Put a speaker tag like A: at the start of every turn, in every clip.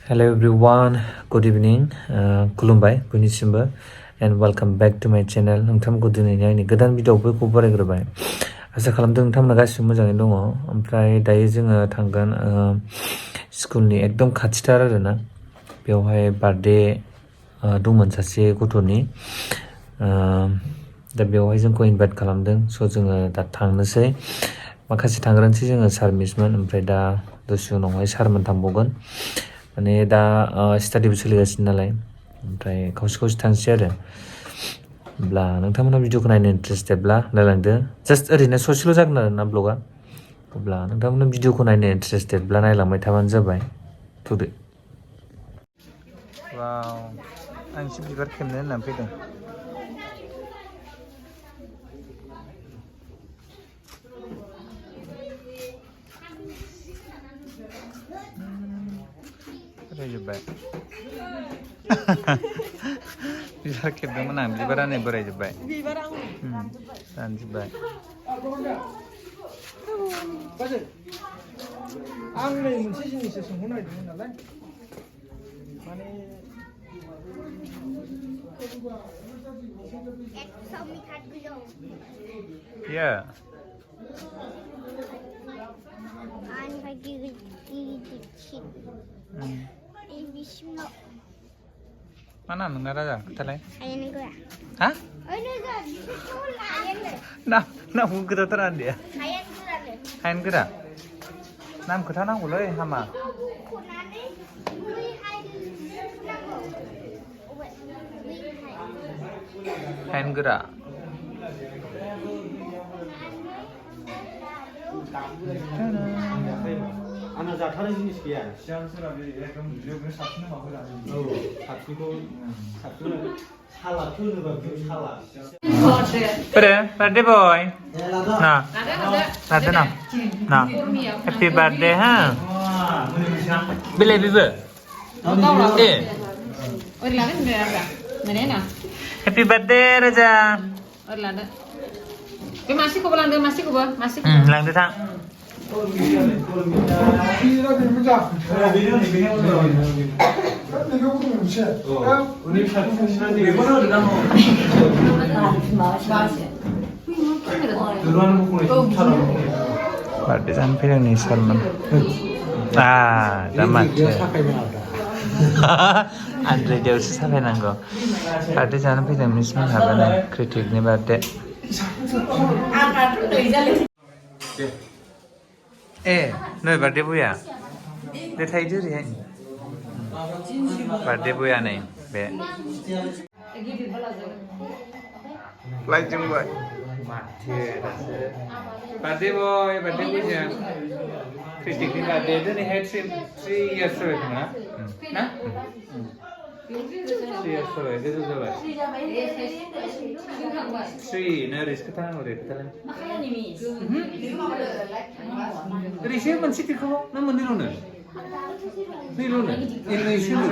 A: Hello everyone, good evening, खुलुमबाय बयनिसिमबो and welcome back to my channel. नोंथांमोनखौ दिनैनि आंनि गोदान भिडिअ'फोरखौ बरायग्रोबाय। आसा खालामदों नोंथांमोना गासिबो मोजाङै दङ। ओमफ्राय दायो जोङो थांगोन स्कुलनि एकदम खाथिथार आरोना, बेवहाय बार्थडे दंमोन सासे गथ'नि, दा बेवहाय जोंखौ इनभाइट खालामदों। स' जोङो दा थांनोसै, माखासे थांग्रोनोसै जोङो सार मिसमोन, ओमफ्राय दा दसे उनावहाय सारमोन थांबावगोन। माने दा स्टाडिबो सोलिगासिनो नालाय, ओमफ्राय खावसे थांसै आरो। होमब्ला नोंथांमोना भिडिअखौ नायनो इन्टारेस्टेडब्ला नायलांदो। जास्ट ओरैनो ससेल' जागोन आरोना ब्लगा। अब्ला नोंथांमोना भिडिअखौ नायनो इन्टारेस्टेडब्ला नायलांबाय थाबानो जाबाय। थुदो। वाव, आं एसे बिबार खेबनो होननानै फैदों। बोरायजोब्बाय। बिबार खेबदोंमोन आं, बिबारानो बोरायजोब्बाय। रानजोब्बाय।
B: आं नै मोनसे जिनिससो सोंहरनो नागिरदोंमोन नालाय, माने
A: Yeah. Mana nung nara ketalai? Hah? Nah, mungkin kita teran dia. Hain gerak. Nam kita nang boleh hama. Hain gerak.
B: 아나 자타는 지니스야. 시장스라면 약간 무조건 사치는 거 하거든. 사치고 사치는 살라 튀어나가 그 살라.
A: Keren, birthday boy. Nah, birthday nam. Nah, happy birthday ha. Bila bibe. Happy birthday Raja.
C: Masih kau belang masih kau masih.
A: Lang dia tak. Birthday sampai yang ni Salman. Damat. Andre jauh sampai nanggo. Birthday sampai yang ni semua apa ni kritik ni birthday. Nơi birthday boy à? Để thấy chứ gì hết. Birthday boy à này, bé. Like chung vậy. Birthday boy gì? Kritik ni birthday tu ni head 3 years rồi không á? Nè? 3 years rồi, cái gì vậy? 3, nơi risk kita ngồi kita lên. Risk mình xích không? Nó mình đi luôn nữa. Đi luôn nữa. Indonesia luôn.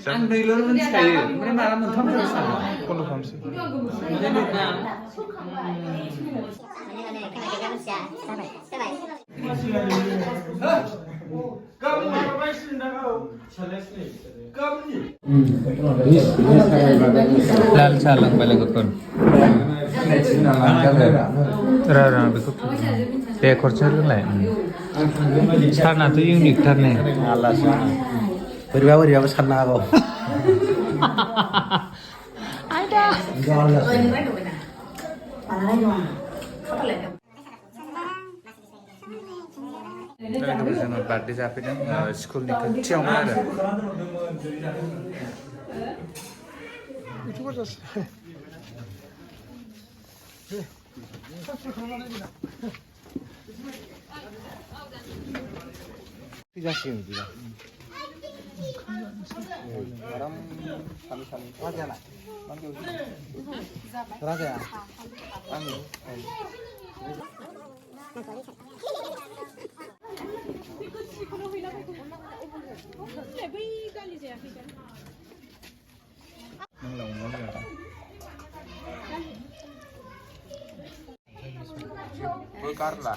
A: Anh đi luôn mình xài. Mình mà mình thông rồi sao? Con được không xí? Đi luôn nào.
B: Kamu apa sih nak selesai? Kamu ni.
A: Lal salang balik kon. Rara betul. Dia korcer lah. Karena tu unik karena.
B: Alas. Beribawa sana kau.
C: Ada.
A: जोङो birthday जाफैदों स्कुलनि खाथियावनो आरो।
B: जासिगोन बिदिबा। आराम सानै राजायालाय राजाया आंनि
D: गारला